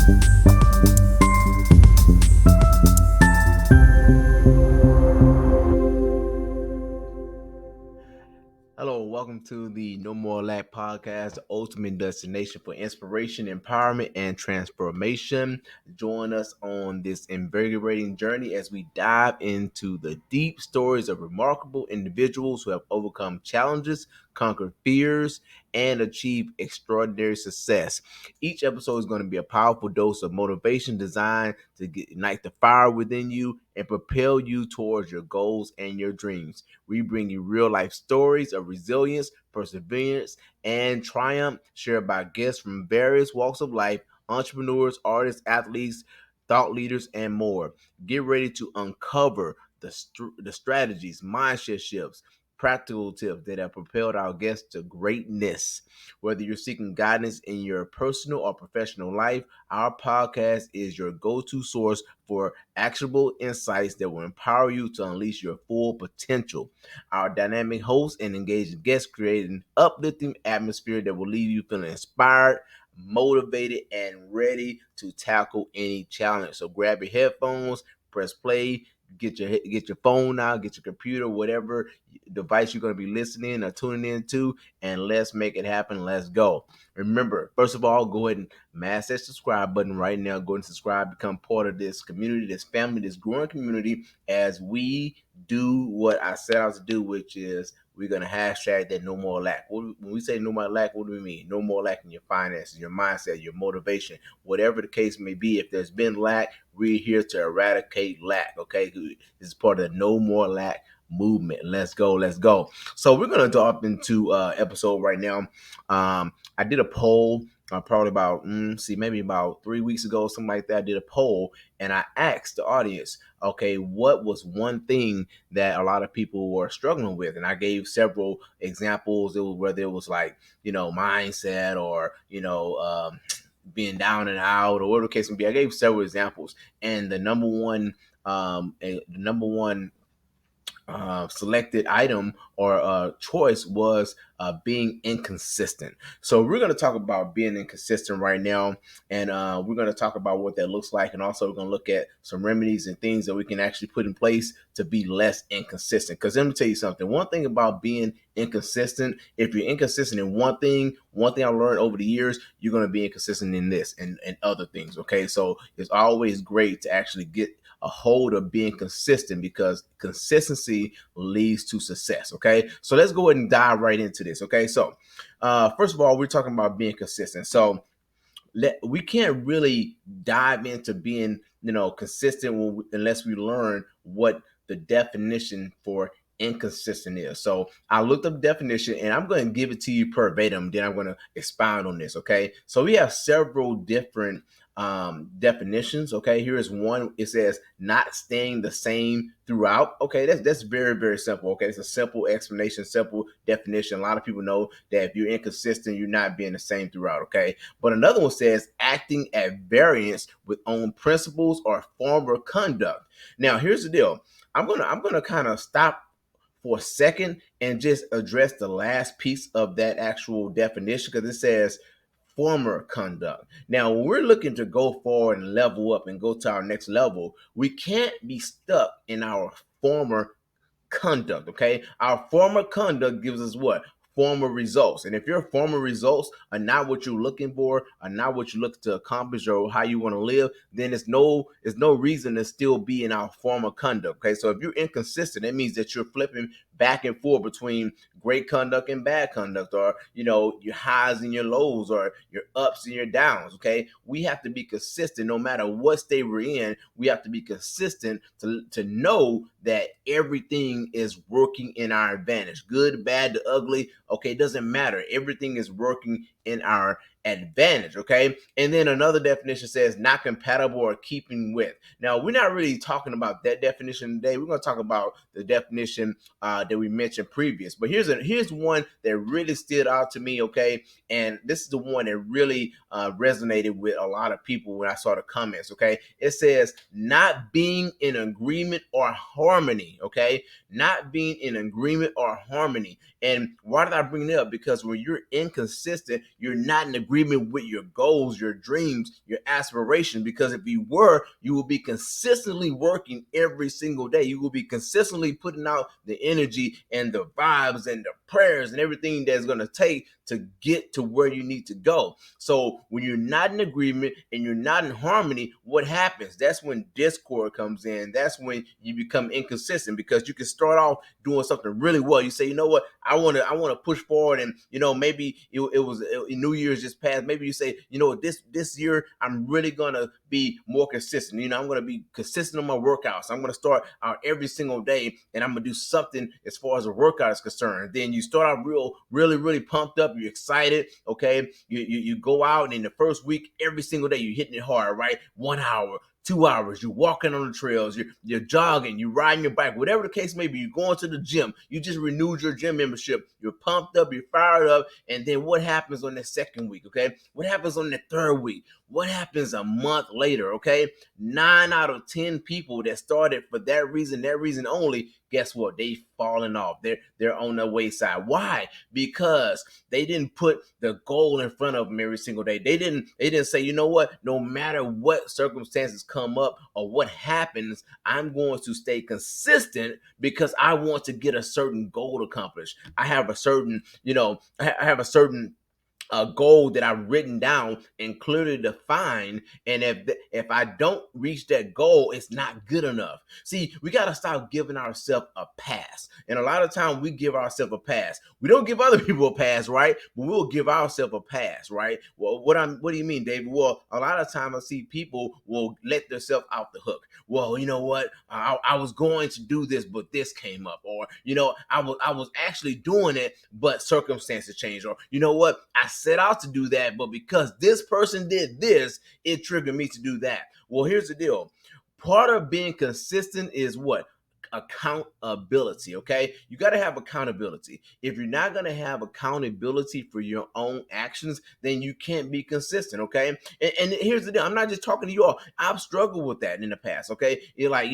Hello, welcome to the No More Lack podcast, the ultimate destination for inspiration, empowerment, and transformation. Join us on this invigorating journey as we dive into the deep stories of remarkable individuals who have overcome challenges, conquered fears, and achieved extraordinary success. Each episode is going to be a powerful dose of motivation designed to ignite the fire within you and propel you towards your goals and your dreams. We bring you real life stories of resilience, perseverance, and triumph shared by guests from various walks of life, entrepreneurs, artists, athletes, thought leaders, and more. Get ready to uncover the strategies, mindset shifts, practical tips that have propelled our guests to greatness. Whether you're seeking guidance in your personal or professional life, our podcast is your go-to source for actionable insights that will empower you to unleash your full potential. Our dynamic hosts and engaging guests create an uplifting atmosphere that will leave you feeling inspired, motivated, and ready to tackle any challenge. So grab your headphones, press play, get your phone out, get your computer, whatever device you're going to be listening or tuning into, and let's make it happen. Let's go. Remember, first of all, go ahead and mash that subscribe button right now. Go and subscribe, become part of this community, this family, this growing community as we do what I set out to do, which is we're going to hashtag that no more lack. When we say no more lack, what do we mean? No more lack in your finances, your mindset, your motivation, whatever the case may be. If there's been lack, we're here to eradicate lack. Okay. This is part of the no more lack movement. Let's go. Let's go. So we're going to dive into episode right now. I did a poll probably about maybe about 3 weeks ago, something like that. I did a poll and I asked the audience, okay, what was one thing that a lot of people were struggling with? And I gave several examples. It was whether it was like, mindset or, being down and out or whatever the case may be. I gave several examples, and the number one selected item or choice was being inconsistent. So we're going to talk about being inconsistent right now, and we're going to talk about what that looks like, and also we're going to look at some remedies and things that we can actually put in place to be less inconsistent. Because let me tell you something. One thing about being inconsistent, if you're inconsistent in one thing I learned over the years, you're going to be inconsistent in this and other things. Okay, so it's always great to actually get a hold of being consistent, because consistency leads to success. Okay, so let's go ahead and dive right into this. Okay, so first of all, we're talking about being consistent. So we can't really dive into being consistent unless we learn what the definition for inconsistent is. So I looked up definition and I'm going to give it to you verbatim, then I'm going to expound on this. Okay, so we have several different definitions. Okay, here is one. It says not staying the same throughout. Okay, that's very, very simple. Okay, it's a simple explanation, simple definition. A lot of people know that if you're inconsistent, you're not being the same throughout. Okay, but another one says acting at variance with own principles or former conduct. Now here's the deal. I'm gonna kind of stop for a second and just address the last piece of that actual definition, because it says former conduct. Now, when we're looking to go forward and level up and go to our next level, we can't be stuck in our former conduct. Okay, our former conduct gives us what? Former results. And if your former results are not what you're looking for, are not what you look to accomplish or how you want to live, then it's no reason to still be in our former conduct. Okay, so if you're inconsistent, that means that you're flipping back and forth between great conduct and bad conduct, or your highs and your lows, or your ups and your downs. Okay, we have to be consistent no matter what state we're in. We have to be consistent to know that everything is working in our advantage, good, bad, the ugly. Okay, it doesn't matter. Everything is working in our advantage. Okay, and then another definition says not compatible or keeping with. Now, we're not really talking about that definition today. We're going to talk about the definition that we mentioned previous. But here's one that really stood out to me. Okay, and this is the one that really resonated with a lot of people when I saw the comments. Okay, it says not being in agreement or harmony. Okay, not being in agreement or harmony. And why did I bring it up? Because when you're inconsistent, you're not in agreement with your goals, your dreams, your aspirations. Because if you were, you will be consistently working every single day. You will be consistently putting out the energy and the vibes and the prayers and everything that's going to take to get to where you need to go. So when you're not in agreement and you're not in harmony, what happens? That's when discord comes in. That's when you become inconsistent, because you can start off doing something really well. You say, you know what, I want to push forward, and maybe it was New Year's just passed. Maybe you say, this year I'm really gonna be more consistent. I'm gonna be consistent on my workouts. I'm gonna start out every single day, and I'm gonna do something as far as a workout is concerned. Then you start out really pumped up. You're excited. Okay, you go out, and in the first week, every single day you're hitting it hard, right? 1 hour, 2 hours, you're walking on the trails, you're jogging, you're riding your bike, whatever the case may be. You're going to the gym, you just renewed your gym membership, you're pumped up, you're fired up. And then what happens on the second week? Okay, what happens on the third week? What happens a month later? Okay, 9 out of 10 people that started for that reason only, guess what? They falling off. They're on the wayside. Why? Because they didn't put the goal in front of them every single day. They didn't say, you know what? No matter what circumstances come up or what happens, I'm going to stay consistent because I want to get a certain goal accomplished. I have a certain, I have a certain a goal that I've written down and clearly defined. And if I don't reach that goal, it's not good enough. See, we got to stop giving ourselves a pass. And a lot of times we give ourselves a pass. We don't give other people a pass, right? But we'll give ourselves a pass, right? Well, what do you mean, David? Well, a lot of times I see people will let themselves out the hook. Well, you know what? I was going to do this, but this came up. Or, I was actually doing it, but circumstances changed. Or, you know what? I set out to do that, but because this person did this, it triggered me to do that. Well, here's the deal. Part of being consistent is what? Accountability. Okay, you got to have accountability. If you're not going to have accountability for your own actions, then you can't be consistent. Okay, and here's the deal. I'm not just talking to you all. I've struggled with that in the past. Okay, you're like,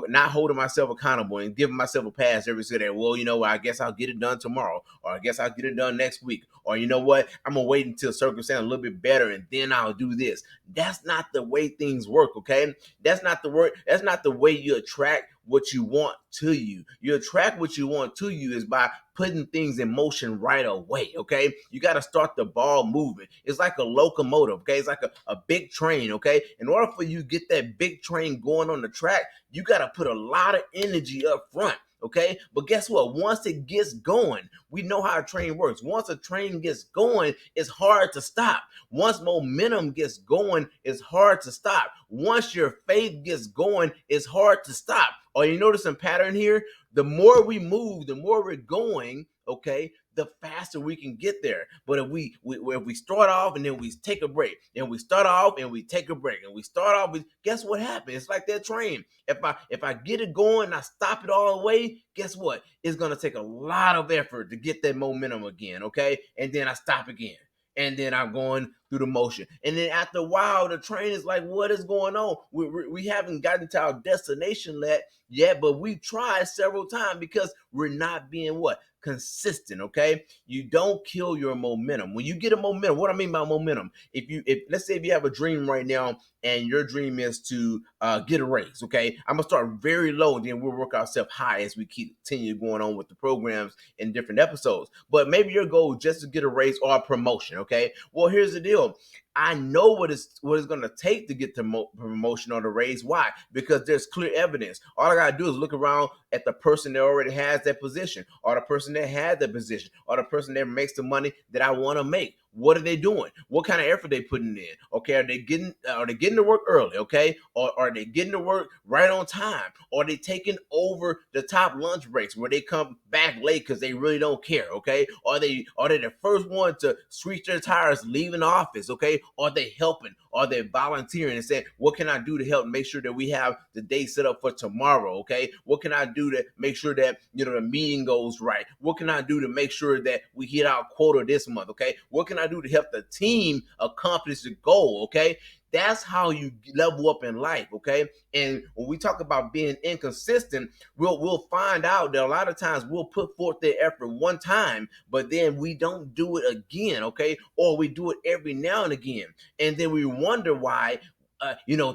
not holding myself accountable and giving myself a pass every single day. Well, I guess I'll get it done tomorrow, or I guess I'll get it done next week, or you know what, I'm gonna wait until circumstance a little bit better and then I'll do this. That's not the way things work. Okay, that's not the word. That's not the way you attract what you want to you. You attract what you want to you is by putting things in motion right away. Okay, you got to start the ball moving. It's like a locomotive. Okay, it's like a big train. Okay, in order for you to get that big train going on the track, you got to put a lot of energy up front. Okay, but guess what? Once it gets going, we know how a train works. Once a train gets going, it's hard to stop. Once momentum gets going, it's hard to stop. Once your faith gets going, it's hard to stop. Or you notice a pattern here? The more we move, the more we're going, okay, the faster we can get there. But if we start off and then we take a break, and we start off and we take a break, and we start off with, guess what happens? It's like that train. If I get it going and I stop it all the way, guess what? It's gonna take a lot of effort to get that momentum again, okay? And then I stop again. And then I'm going through the motion. And then after a while, the train is like, what is going on? We haven't gotten to our destination yet, but we've tried several times because we're not being what? Consistent, okay? You don't kill your momentum. When you get a momentum, what I mean by momentum, if let's say if you have a dream right now and your dream is to get a raise, okay? I'm gonna start very low and then we'll work ourselves high as we continue going on with the programs in different episodes. But maybe your goal is just to get a raise or a promotion, okay? Well, here's the deal. I know what it's going to take to get the promotion or the raise. Why? Because there's clear evidence. All I got to do is look around at the person that already has that position, or the person that had the position, or the person that makes the money that I want to make. What are they doing? What kind of effort they putting in? Okay, are they getting to work early? Okay, or are they getting to work right on time? Or are they taking over the top lunch breaks where they come back late because they really don't care? Okay, are they the first one to switch their tires leaving the office? Okay, are they helping? Are they volunteering and saying, what can I do to help make sure that we have the day set up for tomorrow? Okay, what can I do to make sure that the meeting goes right? What can I do to make sure that we hit our quota this month? Okay, what can I do to help the team accomplish the goal? Okay, That's how you level up in life, okay? And when we talk about being inconsistent, we'll find out that a lot of times we'll put forth the effort one time, but then we don't do it again, okay? Or we do it every now and again, and then we wonder why.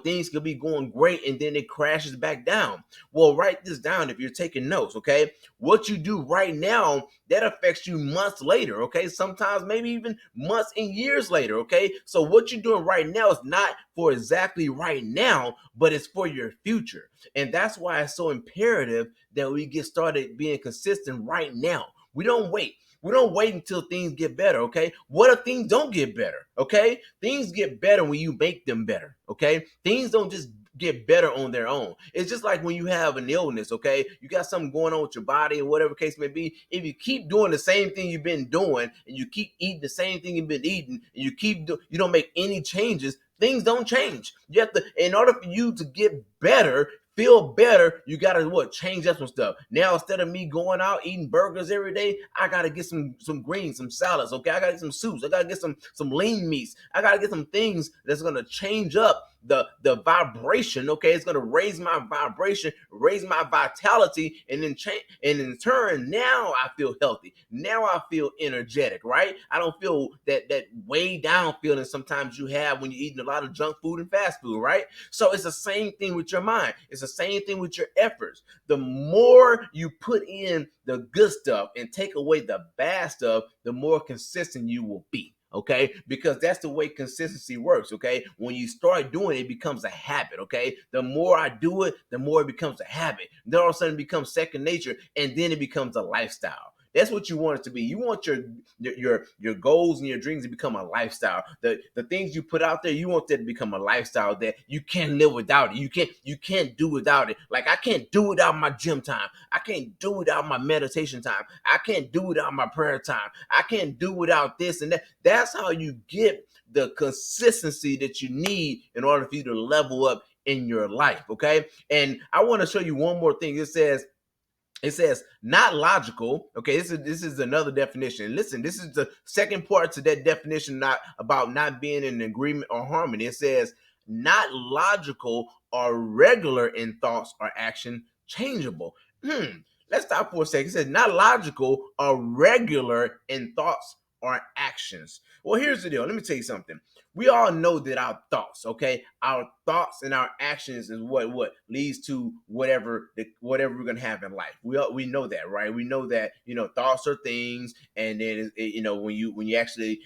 Things could be going great and then it crashes back down. Well, write this down if you're taking notes, okay? What you do right now, that affects you months later, okay? Sometimes maybe even months and years later, okay? So what you're doing right now is not for exactly right now, but it's for your future. And that's why it's so imperative that we get started being consistent right now. We don't wait. We don't wait until things get better, okay? What if things don't get better, okay? Things get better when you make them better, okay? Things don't just get better on their own. It's just like when you have an illness, okay? You got something going on with your body and whatever case may be. If you keep doing the same thing you've been doing and you keep eating the same thing you've been eating and you don't make any changes, things don't change. You have to, in order for you to get better, feel better, you gotta change up some stuff. Now instead of me going out eating burgers every day, I gotta get some greens, some salads, okay? I gotta get some soups, I gotta get some lean meats, I gotta get some things that's gonna change up the vibration, okay? It's gonna raise my vibration, raise my vitality, and then change, and in turn, now I feel healthy. Now I feel energetic, right? I don't feel that way down feeling sometimes you have when you're eating a lot of junk food and fast food, right? So it's the same thing with your mind. It's the same thing with your efforts. The more you put in the good stuff and take away the bad stuff, the more consistent you will be. Okay, because that's the way consistency works. Okay, when you start doing it, it becomes a habit. Okay, the more I do it, the more it becomes a habit. Then all of a sudden it becomes second nature, and then it becomes a lifestyle. That's what you want it to be. You want your goals and your dreams to become a lifestyle. The things you put out there, you want that to become a lifestyle that you can't live without it. You can't do without it. Like I can't do without my gym time. I can't do without my meditation time. I can't do without my prayer time. I can't do without this and that. That's how you get the consistency that you need in order for you to level up in your life. Okay. And I want to show you one more thing. It says not logical. Okay, this is another definition. And listen, this is the second part to that definition, not about not being in agreement or harmony. It says not logical or regular in thoughts or action, changeable. Let's stop for a second. It says not logical or regular in thoughts or actions. Well, here's the deal. Let me tell you something. We all know that our thoughts, okay, our thoughts and our actions is what leads to whatever we're gonna have in life. We know that, right? We know that thoughts are things, and then when you actually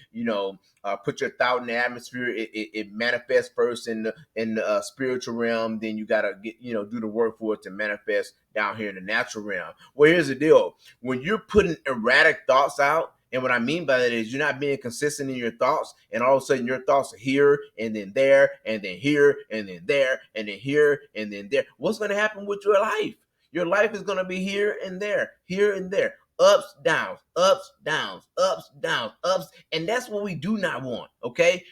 put your thought in the atmosphere, it manifests first in the spiritual realm. Then you gotta get do the work for it to manifest down here in the natural realm. Well, here's the deal: when you're putting erratic thoughts out. And what I mean by that is you're not being consistent in your thoughts, and all of a sudden your thoughts are here and then there and then here and then there and then here and then there. What's going to happen with your life? Your life is going to be here and there, ups, downs, ups, downs, ups, downs, ups, and that's what we do not want. Okay,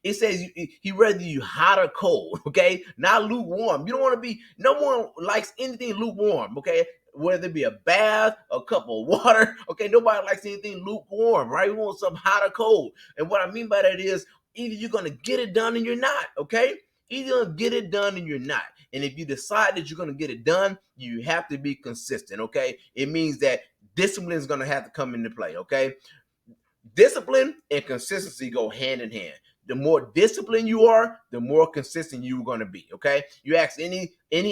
it says he rather you hot or cold. Okay, not lukewarm. You don't want to be. No one likes anything lukewarm. Okay, whether it be a bath, a cup of water. Okay, nobody likes anything lukewarm, right? We want something hot or cold. And what I mean by that is either you're going to get it done and you're not, okay? Either you're going to get it done and you're not. And if you decide that you're going to get it done, you have to be consistent, okay? It means that discipline is going to have to come into play, okay? Discipline and consistency go hand in hand. The more disciplined you are, the more consistent you're going to be. Okay, you ask any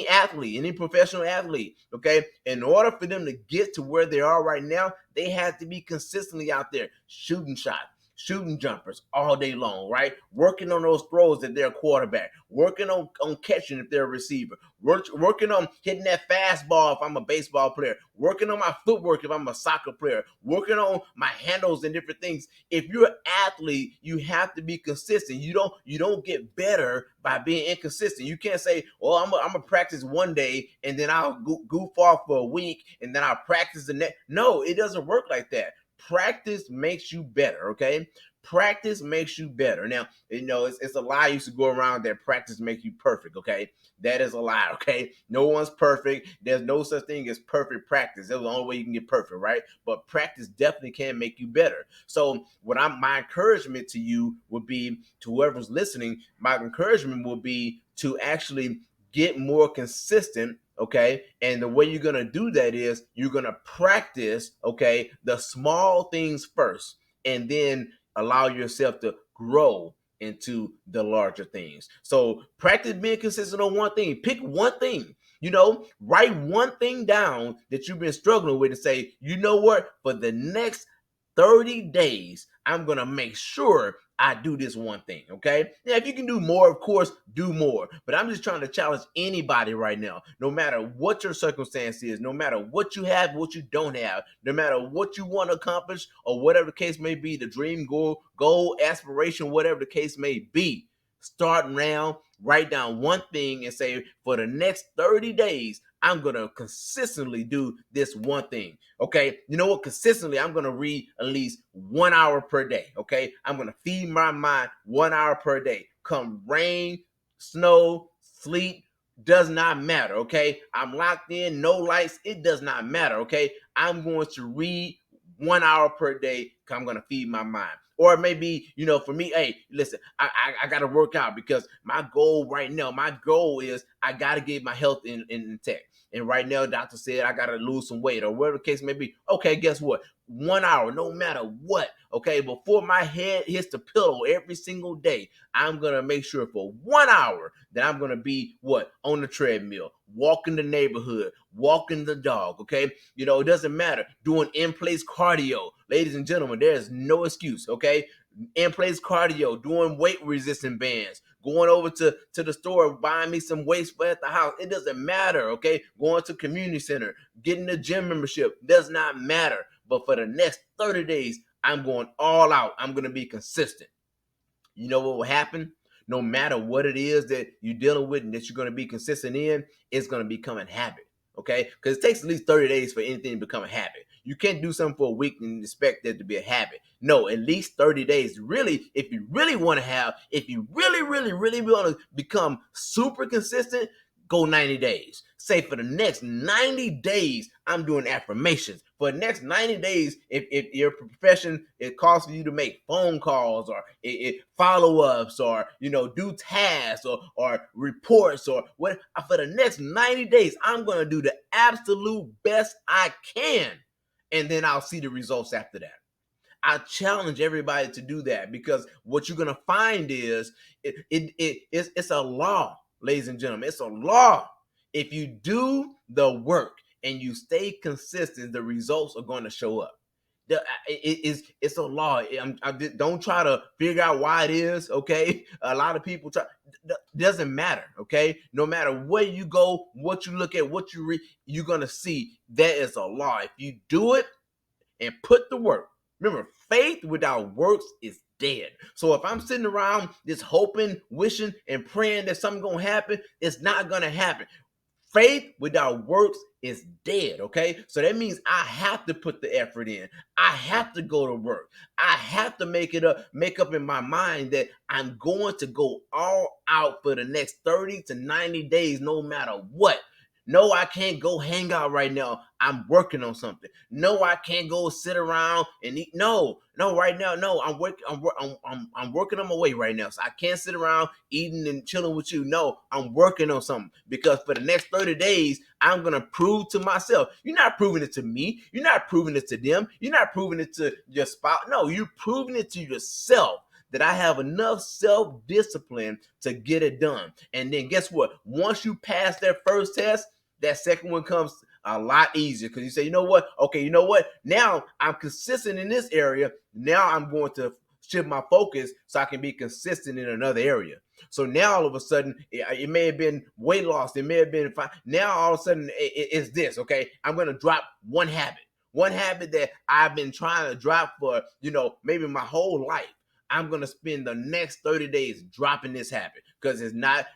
athlete, any professional athlete. Okay, in order for them to get to where they are right now, they have to be consistently out there shooting shots, shooting jumpers all day long, right? Working on those throws if they're a quarterback, working on catching if they're a receiver, working on hitting that fastball if I'm a baseball player, working on my footwork if I'm a soccer player, working on my handles and different things. If you're an athlete, you have to be consistent. You don't get better by being inconsistent. You can't say, well, I'm gonna practice one day and then I'll goof off for a week and then I'll practice the next. No, it doesn't work like that. Practice makes you better, okay? Practice makes you better. Now, it's a lie used to go around that practice makes you perfect, okay? That is a lie, okay? No one's perfect. There's no such thing as perfect practice. That's the only way you can get perfect, right? But practice definitely can make you better. So my encouragement to you would be, to whoever's listening, my encouragement will be to actually get more consistent, okay? And the way you're going to do that is you're going to practice, okay, the small things first, and then allow yourself to grow into the larger things. So practice being consistent on one thing. Pick one thing. Write one thing down that you've been struggling with and say, you know what, for the next 30 days, I'm going to make sure I do this one thing, okay? Now, if you can do more, of course, do more. But I'm just trying to challenge anybody right now, no matter what your circumstance is, no matter what you have, what you don't have, no matter what you want to accomplish, or whatever the case may be, the dream, goal, aspiration, whatever the case may be. Start now, write down one thing and say, for the next 30 days, I'm going to consistently do this one thing. Okay. You know what? Consistently, I'm going to read at least 1 hour per day. Okay. I'm going to feed my mind 1 hour per day. Come rain, snow, sleet, does not matter. Okay. I'm locked in, no lights. It does not matter. Okay. I'm going to read 1 hour per day. I'm going to feed my mind. Or maybe, for me, hey, listen, I got to work out because my goal right now, is I got to get my health in tech. And right now, doctor said I got to lose some weight or whatever the case may be. Okay, guess what? 1 hour, no matter what, okay, before my head hits the pillow every single day, I'm going to make sure for 1 hour that I'm going to be on the treadmill, walking the neighborhood, walking the dog, okay? It doesn't matter. Doing in-place cardio. Ladies and gentlemen, there's no excuse, okay? In-place cardio, doing weight resistant bands, going over to the store, buying me some weights for at the house. It doesn't matter, okay? Going to community center, getting a gym membership, does not matter. But for the next 30 days, I'm going all out. I'm going to be consistent. You know what will happen? No matter what it is that you're dealing with and that you're going to be consistent in, it's going to become a habit. Okay? Because it takes at least 30 days for anything to become a habit. You can't do something for a week and expect that to be a habit. No, at least 30 days. Really, if you really want to become super consistent, go 90 days. Say for the next 90 days, I'm doing affirmations. For the next 90 days, if your profession, it calls for you to make phone calls or follow-ups or, do tasks or reports or what, for the next 90 days, I'm going to do the absolute best I can. And then I'll see the results after that. I challenge everybody to do that because what you're going to find is it's a law, ladies and gentlemen. It's a law. If you do the work and you stay consistent, the results are going to show up. It's a law. Don't try to figure out why it is, okay? A lot of people try. Doesn't matter, okay? No matter where you go, what you look at, what you read, you're going to see that is a law. If you do it and put the work, remember, faith without works is dead. So if I'm sitting around just hoping, wishing, and praying that something's going to happen, it's not going to happen. Faith without works is dead, okay? So that means I have to put the effort in. I have to go to work. I have to make up in my mind that I'm going to go all out for the next 30 to 90 days, no matter what. No, I can't go hang out right now. I'm working on something. No, I can't go sit around and eat. No, right now, no. I'm working on my way right now. So I can't sit around eating and chilling with you. No, I'm working on something because for the next 30 days, I'm gonna prove to myself. You're not proving it to me. You're not proving it to them. You're not proving it to your spouse. No, you're proving it to yourself that I have enough self-discipline to get it done. And then guess what? Once you pass that first test, that second one comes a lot easier because you say, you know what? Okay, you know what? Now I'm consistent in this area. Now I'm going to shift my focus so I can be consistent in another area. So now all of a sudden, it may have been weight loss. It may have been fine. Now all of a sudden, it's this, okay? I'm going to drop one habit that I've been trying to drop for, maybe my whole life. I'm gonna spend the next 30 days dropping this habit because it's not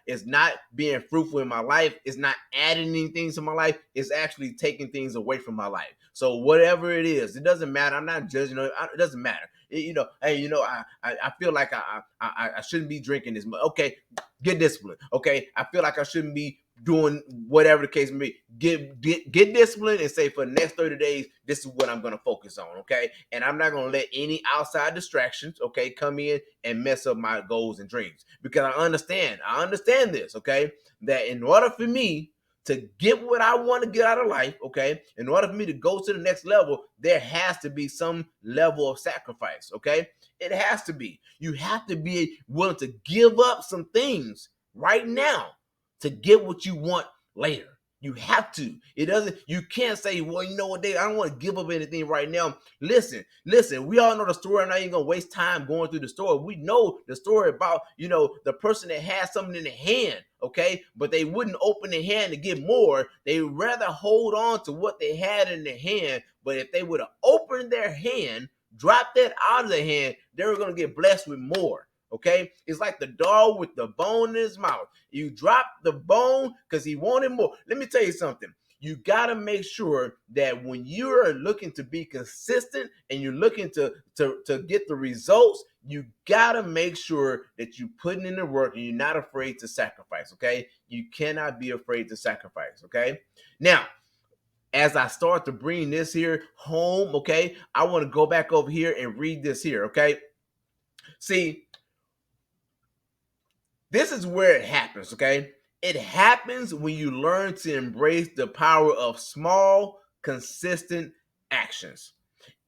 being fruitful in my life. It's not adding anything to my life. It's actually taking things away from my life. So whatever it is, it doesn't matter. I'm not judging. It doesn't matter. Hey, I feel like I shouldn't be drinking this much. Okay, get disciplined. Okay, I feel like I shouldn't be doing whatever the case may be. Get disciplined and say for the next 30 days, this is what I'm going to focus on. Okay, and I'm not going to let any outside distractions, okay, come in and mess up my goals and dreams, because I understand this. Okay, that in order for me to get what I want to get out of life, okay, in order for me to go to the next level, there has to be some level of sacrifice. Okay, it has to be. You have to be willing to give up some things right now to get what you want later. You have to. It doesn't, you can't say, well, you know what, Dave, I don't want to give up anything right now. Listen, we all know the story. I'm not even gonna waste time going through the story. We know the story about, the person that had something in the hand, okay, but they wouldn't open their hand to get more. They would rather hold on to what they had in their hand. But if they would have opened their hand, dropped that out of their hand, they were gonna get blessed with more. Okay, it's like the dog with the bone in his mouth. You drop the bone because he wanted more. Let me tell you something. You got to make sure that when you're looking to be consistent and you're looking to get the results, you got to make sure that you're putting in the work and you're not afraid to sacrifice. Okay, you cannot be afraid to sacrifice. Okay, now, as I start to bring this here home, okay, I want to go back over here and read this here. Okay, see, this is where it happens, okay? It happens when you learn to embrace the power of small, consistent actions.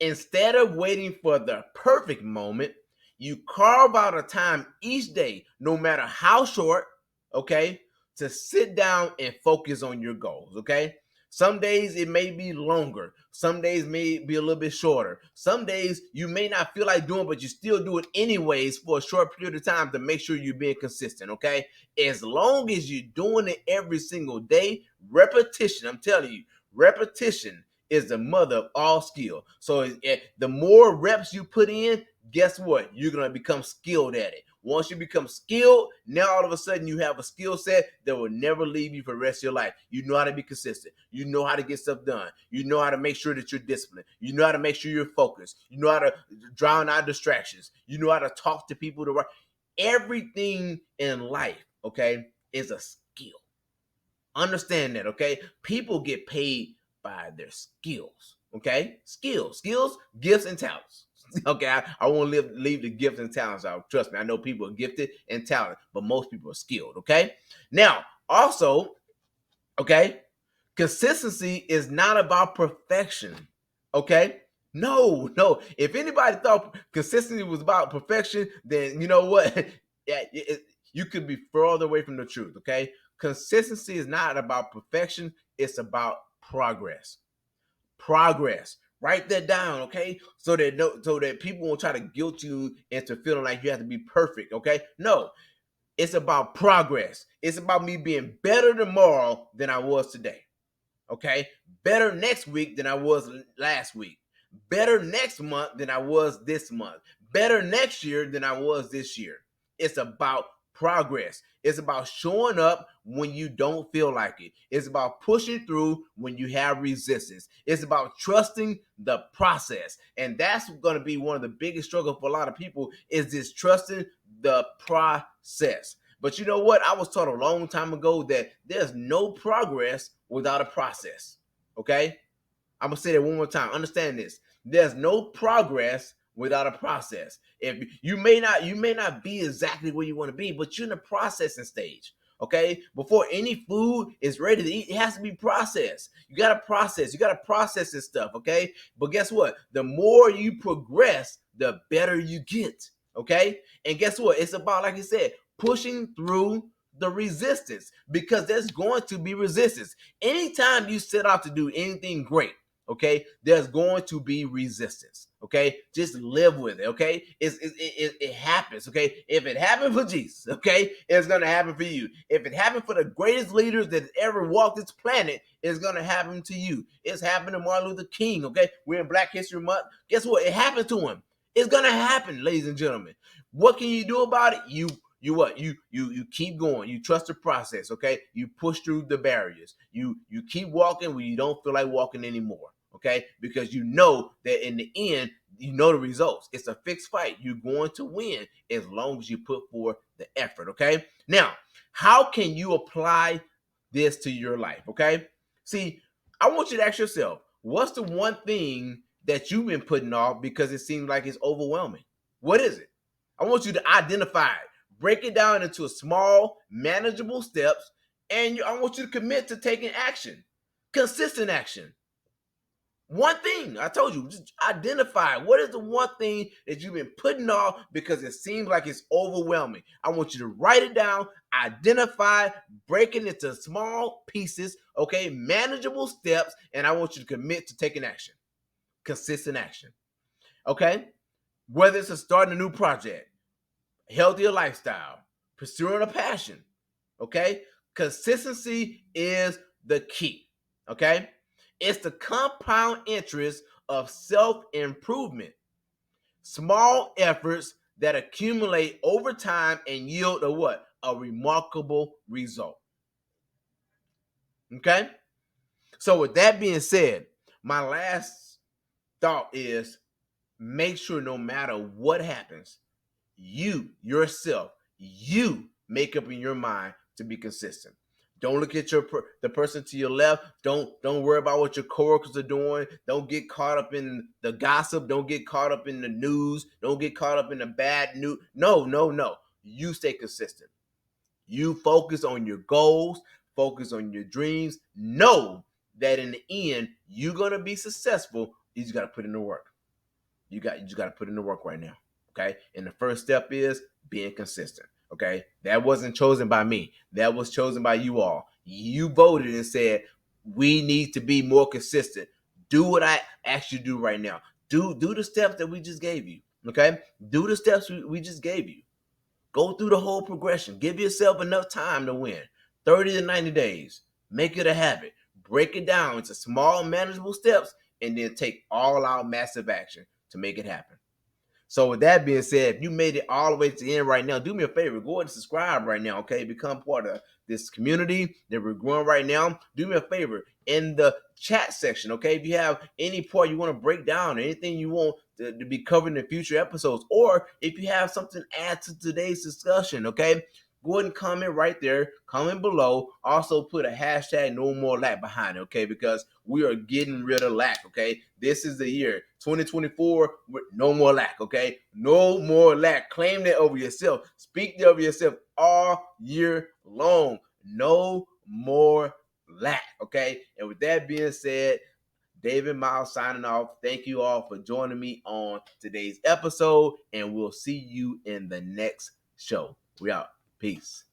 Instead of waiting for the perfect moment, you carve out a time each day, no matter how short, okay, to sit down and focus on your goals, okay? Some days it may be longer. Some days may be a little bit shorter. Some days you may not feel like doing, but you still do it anyways for a short period of time to make sure you're being consistent, okay? As long as you're doing it every single day, repetition, I'm telling you, repetition is the mother of all skill. So the more reps you put in, guess what? You're going to become skilled at it. Once you become skilled, now all of a sudden you have a skill set that will never leave you for the rest of your life. You know how to be consistent. You know how to get stuff done. You know how to make sure that you're disciplined. You know how to make sure you're focused. You know how to drown out distractions. You know how to talk to people. Everything in life, okay, is a skill. Understand that, okay? People get paid by their skills, okay? Skills, gifts, and talents. Okay, I won't leave the gifts and talents out. Trust me, I know people are gifted and talented, but most people are skilled, okay? Now, also, okay, consistency is not about perfection, okay? No. If anybody thought consistency was about perfection, then you know what? You could be further away from the truth, okay? Consistency is not about perfection, it's about progress. Progress. Write that down, okay? So that people won't try to guilt you into feeling like you have to be perfect, okay? No, it's about progress. It's about me being better tomorrow than I was today. Okay? Better next week than I was last week. Better next month than I was this month. Better next year than I was this year. It's about progress. It's about showing up when you don't feel like it. It's about pushing through when you have resistance. It's about trusting the process. And that's going to be one of the biggest struggles for a lot of people, is this trusting the process. But you know what? I was taught a long time ago that there's no progress without a process. Okay? I'm gonna say that one more time. Understand this. There's no progress without a process. If you may not be exactly where you want to be, but you're in the processing stage. Okay, before any food is ready to eat, it has to be processed. You gotta process. You gotta process this stuff. Okay, but guess what? The more you progress, the better you get. Okay, and guess what? It's about, like I said, pushing through the resistance, because there's going to be resistance. Anytime you set out to do anything great, okay, there's going to be resistance. Okay, just live with it. Okay, it happens. Okay, if it happened for Jesus, okay, it's gonna happen for you. If it happened for the greatest leaders that ever walked this planet, it's gonna happen to you. It's happened to Martin Luther King. Okay, we're in Black History Month. Guess what? It happened to him. It's gonna happen, ladies and gentlemen. What can you do about it? You what? You keep going. You trust the process, okay? You push through the barriers. You keep walking when you don't feel like walking anymore, okay? Because you know that in the end, you know the results. It's a fixed fight. You're going to win as long as you put forth the effort, okay? Now, how can you apply this to your life, okay? See, I want you to ask yourself, what's the one thing that you've been putting off because it seems like it's overwhelming? What is it? I want you to identify it, break it down into small, manageable steps, and I want you to commit to taking action, consistent action. One thing I told you, just identify what is the one thing that you've been putting off because it seems like it's overwhelming. I want you to write it down, identify, break it into small pieces, okay, manageable steps, and I want you to commit to taking action, consistent action, okay? Whether it's starting a new project, healthier lifestyle, pursuing a passion, okay? Consistency is the key, okay? It's the compound interest of self-improvement. Small efforts that accumulate over time and yield a what? A remarkable result. Okay? So with that being said, my last thought is make sure no matter what happens, you yourself, you make up in your mind to be consistent. Don't look at the person to your left. Don't worry about what your coworkers are doing. Don't get caught up in the gossip. Don't get caught up in the news. Don't get caught up in the bad news. No, no, no. You stay consistent. You focus on your goals, focus on your dreams. Know that in the end, you're gonna be successful. You just gotta put in the work. You just got to put in the work right now. Okay. And the first step is being consistent. Okay. That wasn't chosen by me. That was chosen by you all. You voted and said, we need to be more consistent. Do what I asked you to do right now. Do the steps that we just gave you. Okay. Do the steps we just gave you. Go through the whole progression. Give yourself enough time to win. 30 to 90 days. Make it a habit. Break it down into small, manageable steps, and then take all out massive action to make it happen. So with that being said, if you made it all the way to the end right now, do me a favor, go ahead and subscribe right now, okay? Become part of this community that we're growing right now. Do me a favor in the chat section, okay? If you have any part you want to break down, anything you want to be covered in future episodes, or if you have something to add to today's discussion, okay? Go ahead and comment right there, comment below. Also put a hashtag no more lack behind it, okay? Because we are getting rid of lack, okay? This is the year 2024 with no more lack, okay? No more lack. Claim that over yourself. Speak that over yourself all year long. No more lack, okay? And with that being said, David Miles signing off. Thank you all for joining me on today's episode, and we'll see you in the next show. We out. Peace.